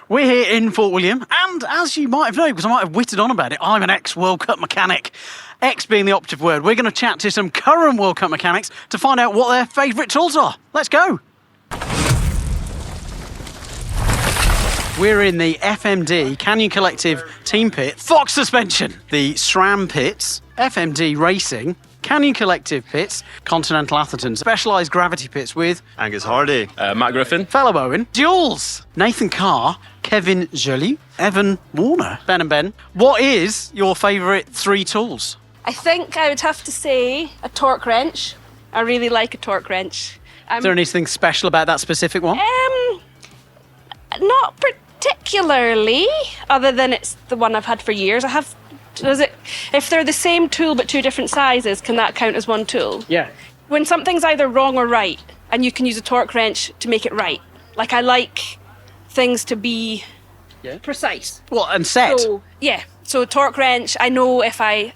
We're here in Fort William, and as you might have known, because I might have whittled on about it, I'm an ex-World Cup mechanic. Ex being the operative word. We're going to chat to some current World Cup mechanics to find out what their favourite tools are. Let's go. We're in the FMD Canyon Collective Team Pit, Fox Suspension, the SRAM pits, FMD Racing, Canyon Collective pits, Continental Athertons, specialised gravity pits with Angus Hardy, Matt Griffin, fellow Owen, Jules, Nathan Carr, Kevin Joly, Evan Warner, Ben and Ben. What is your favourite 3 tools? I think I would have to say a torque wrench. I really like a torque wrench. Is there anything special about that specific one? Not particularly, other than it's the one I've had for years. If they're the same tool but 2 different sizes, can that count as one tool? Yeah. When something's either wrong or right, and you can use a torque wrench to make it right. Like, I like things to be precise. Well, and set. So a torque wrench, I know if I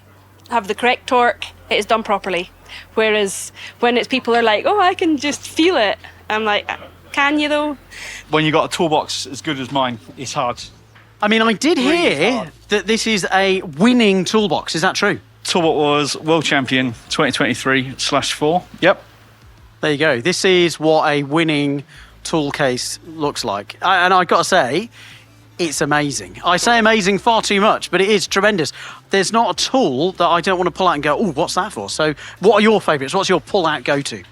have the correct torque, it is done properly. Whereas when it's people are like, oh, I can just feel it, I'm like, can you though? When you got a toolbox as good as mine, it's hard. I mean, I did hear that this is a winning toolbox. Is that true? Toolbox was world champion 2023/4. Yep. There you go. This is what a winning tool case looks like. And I've got to say, it's amazing. I say amazing far too much, but it is tremendous. There's not a tool that I don't want to pull out and go, oh, what's that for? So what are your favourites? What's your pull-out go-to?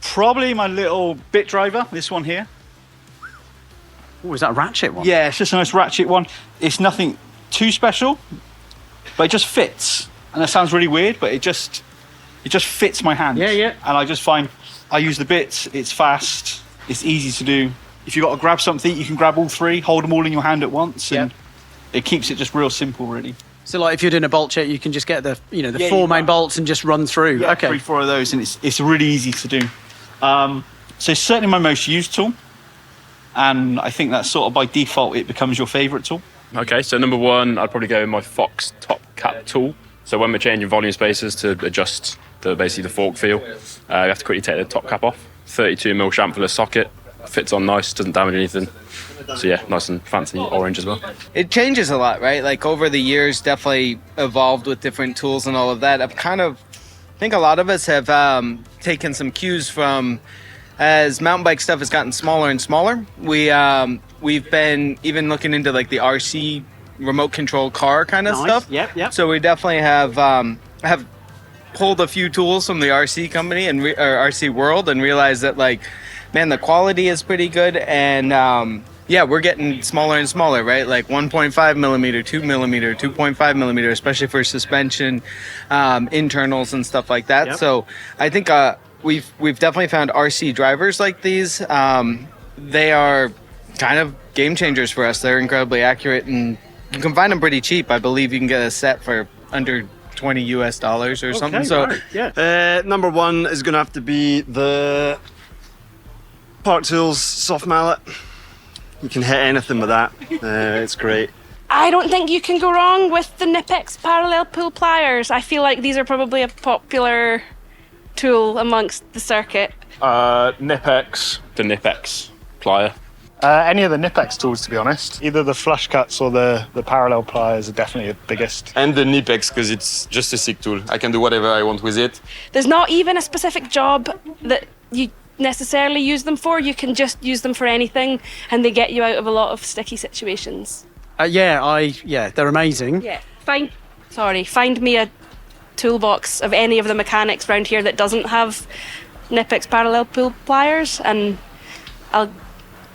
Probably my little bit driver, this one here. Oh, is that a ratchet one? Yeah, it's just a nice ratchet one. It's nothing too special, but it just fits. And that sounds really weird, but it just fits my hand. Yeah. And I just find I use the bits, it's fast, it's easy to do. If you've got to grab something, you can grab all 3, hold them all in your hand at once, and it keeps it just real simple, really. So, like, if you're doing a bolt check, you can just get the 4 main bolts and just run through. Yeah, okay. 3, 4 of those, and it's really easy to do. So certainly my most used tool, and I think that sort of by default it becomes your favourite tool. Okay, so number 1, I'd probably go with my Fox top cap tool. So when we're changing volume spacers to adjust basically the fork feel, you have to quickly take the top cap off. 32mm chamferless socket, fits on nice, doesn't damage anything. So yeah, nice and fancy orange as well. It changes a lot, right? Like over the years, definitely evolved with different tools and all of that. I think a lot of us have taken some cues from, as mountain bike stuff has gotten smaller and smaller. We've been even looking into like the RC remote control car kind of stuff. Yep. So we definitely have pulled a few tools from the RC company and or RC world and realized that, like, man, the quality is pretty good, and we're getting smaller and smaller, right? Like 1.5 millimeter, 2 millimeter, 2.5 millimeter, especially for suspension, internals and stuff like that. Yep. So I think we've definitely found RC drivers like these. They are kind of game changers for us. They're incredibly accurate, and you can find them pretty cheap. I believe you can get a set for under $20 or something. So right. Yeah. number 1 is going to have to be the Park Tools soft mallet. You can hit anything with that. It's great. I don't think you can go wrong with the Knipex parallel pull pliers. I feel like these are probably a popular tool amongst the circuit. Knipex, the Knipex plier. Any of the Knipex tools, to be honest. Either the flush cuts or the parallel pliers are definitely the biggest. And the Knipex, because it's just a sick tool. I can do whatever I want with it. There's not even a specific job that you necessarily use them for. You can just use them for anything, and they get you out of a lot of sticky situations. They're amazing. Yeah. Find me a toolbox of any of the mechanics around here that doesn't have Knipex parallel pull pliers, and I'll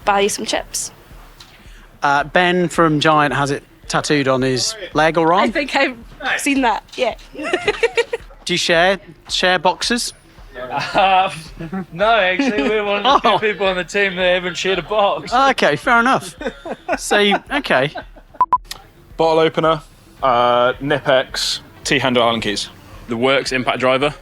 buy you some chips. Ben from Giant has it tattooed on his leg or arm. I think I've seen that, yeah. Do you share boxes? No, actually, we're one of the few people on the team that haven't shared a box. Okay, fair enough. Okay. Bottle opener, Knipex, T-handle Allen keys. The Works impact driver.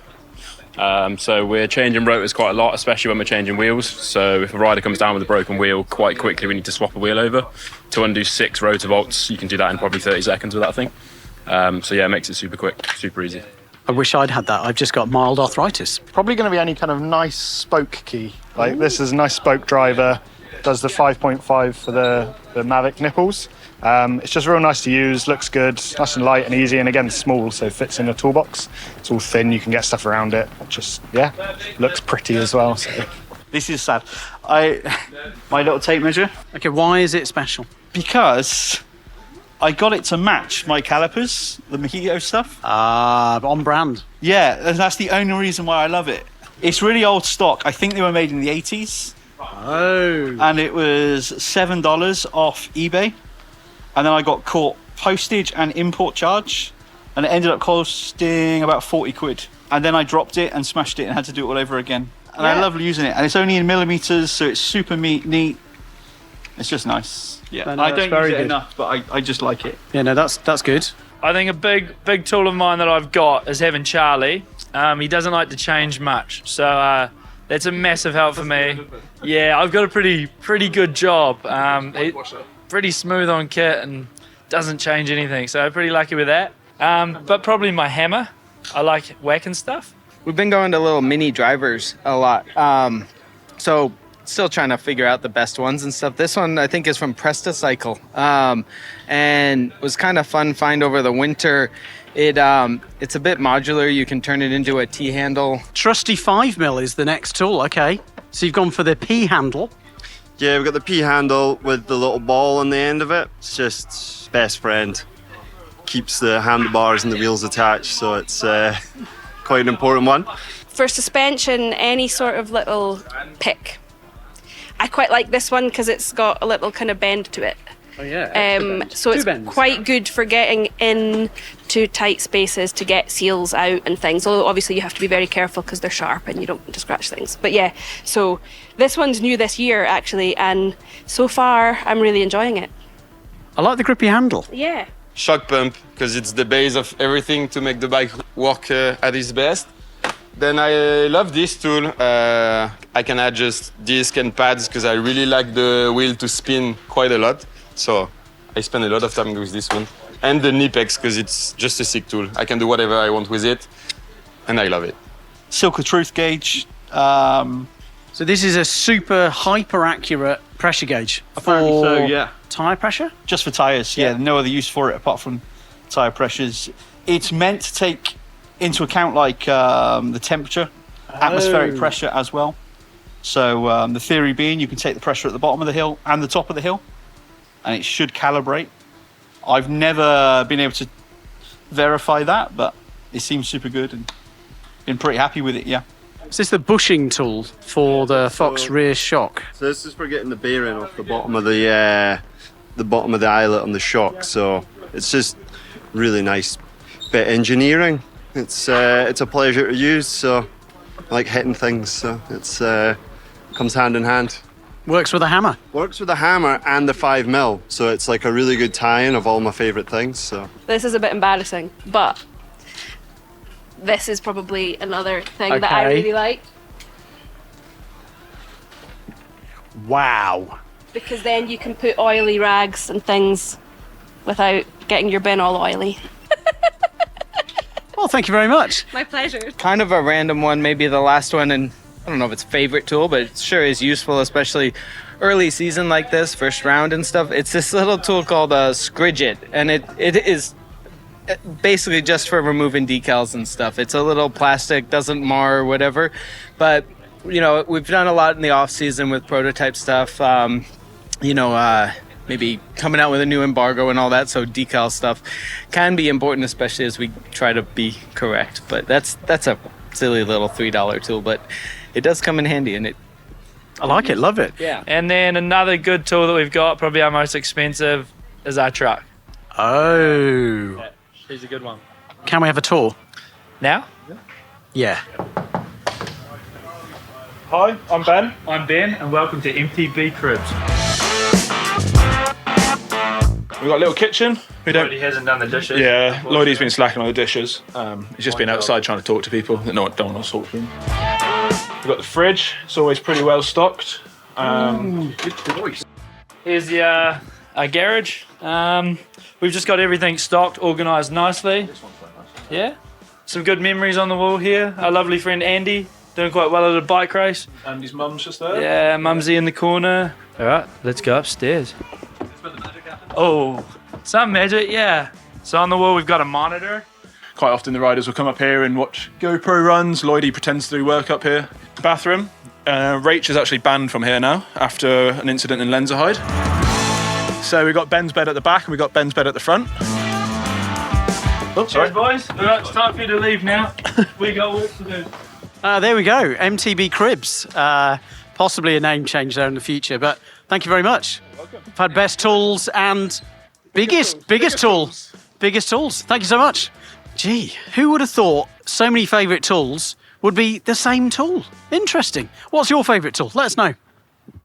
So we're changing rotors quite a lot, especially when we're changing wheels. So if a rider comes down with a broken wheel, quite quickly we need to swap a wheel over. To undo 6 rotor bolts, you can do that in probably 30 seconds with that thing. It makes it super quick, super easy. I wish I'd had that. I've just got mild arthritis. Probably going to be any kind of nice spoke key. Like, this is a nice spoke driver. does the 5.5 for the Mavic nipples. It's just real nice to use, looks good, nice and light and easy, and again small, so fits in a toolbox. It's all thin, you can get stuff around it. Just, yeah, looks pretty as well. So. This is sad. My little tape measure. Okay, why is it special? Because I got it to match my calipers, the Mojito stuff. On brand. Yeah, and that's the only reason why I love it. It's really old stock. I think they were made in the 80s. Oh. And it was $7 off eBay. And then I got caught postage and import charge. And it ended up costing about 40 quid. And then I dropped it and smashed it and had to do it all over again. And I love using it. And it's only in millimeters, so it's super neat. It's just nice. Yeah, no, I don't use it good. enough, but I just like it. Yeah, no, that's good. I think a big tool of mine that I've got is having Charlie. He doesn't like to change much, so that's a massive help for me. Yeah, I've got a pretty good job. Pretty smooth on kit and doesn't change anything, so I'm pretty lucky with that. But probably my hammer. I like whacking stuff. We've been going to little mini drivers a lot. So still trying to figure out the best ones and stuff. This one I think is from Prestacycle, and was kind of fun find over the winter. It's a bit modular. You can turn it into a T-handle. Trusty 5mm is the next tool. Okay, so you've gone for the P handle. Yeah, we've got the P handle with the little ball on the end of it. It's just best friend. Keeps the handlebars and the wheels attached, so it's quite an important one. For suspension, any sort of little pick. I quite like this one because it's got a little kind of bend to it. Oh yeah. So it's quite good for getting into tight spaces to get seals out and things. Although obviously you have to be very careful because they're sharp and you don't want to scratch things. But yeah, so this one's new this year actually, and so far I'm really enjoying it. I like the grippy handle. Yeah. Shock pump, because it's the base of everything to make the bike work at its best. Then I love this tool. I can adjust disc and pads because I really like the wheel to spin quite a lot. So I spend a lot of time with this one. And the Knipex, because it's just a sick tool. I can do whatever I want with it, and I love it. Silk Truth gauge. So this is a super hyper accurate pressure gauge Apparently for so, yeah. tyre pressure? Just for tyres, yeah. No other use for it apart from tyre pressures. It's meant to take into account like the temperature, atmospheric pressure as well. So the theory being you can take the pressure at the bottom of the hill and the top of the hill, and it should calibrate. I've never been able to verify that, but it seems super good and been pretty happy with it, yeah. Is this the bushing tool for the Fox rear shock? So this is for getting the bearing off the bottom of the bottom of the eyelet on the shock. So it's just really nice bit of engineering. It's a pleasure to use. So I like hitting things. So it's comes hand in hand. Works with a hammer. Works with a hammer and the 5mm. So it's like a really good tie-in of all my favourite things. So This is a bit embarrassing, but this is probably another thing that I Okay. really like. Wow. Because then you can put oily rags and things without getting your bin all oily. Well, thank you very much. My pleasure. Kind of a random one, maybe the last one, and I don't know if it's favorite tool, but it sure is useful, especially early season like this, first round and stuff. It's this little tool called a Scridget, and it is basically just for removing decals and stuff. It's a little plastic, doesn't mar or whatever, but you know, we've done a lot in the off season with prototype stuff. Maybe coming out with a new embargo and all that, so decal stuff can be important, especially as we try to be correct. But that's a silly little $3 tool, but it does come in handy, and I like it, love it. Yeah. And then another good tool that we've got, probably our most expensive, is our truck. Oh. She's a good one. Can we have a tour? Now? Yeah. Hi, I'm Ben. I'm Ben, and welcome to MTB Cribs. We've got a little kitchen. We don't. He hasn't done the dishes. Yeah, Lloydie's been slacking on the dishes. He's just been outside trying to talk to people that don't want to talk to him. We've got the fridge. It's always pretty well stocked. Good choice. Here's the our garage. We've just got everything stocked, organised nicely. Yeah. Some good memories on the wall here. Our lovely friend Andy doing quite well at a bike race. And his mum's just there. Yeah, Mumsy in the corner. All right, let's go upstairs. Oh, some magic, yeah. So on the wall we've got a monitor. Quite often the riders will come up here and watch GoPro runs. Lloydie pretends to do work up here. Bathroom. Rach is actually banned from here now after an incident in Lenzerheide. So we've got Ben's bed at the back and we've got Ben's bed at the front. Oh, sorry. Cheers, boys. All right, it's time for you to leave now. We got work to do. There we go, MTB Cribs. Possibly a name change there in the future, but thank you very much. We've had best tools and biggest tools. Biggest tools. Thank you so much. Gee, who would have thought so many favourite tools would be the same tool? Interesting. What's your favourite tool? Let us know.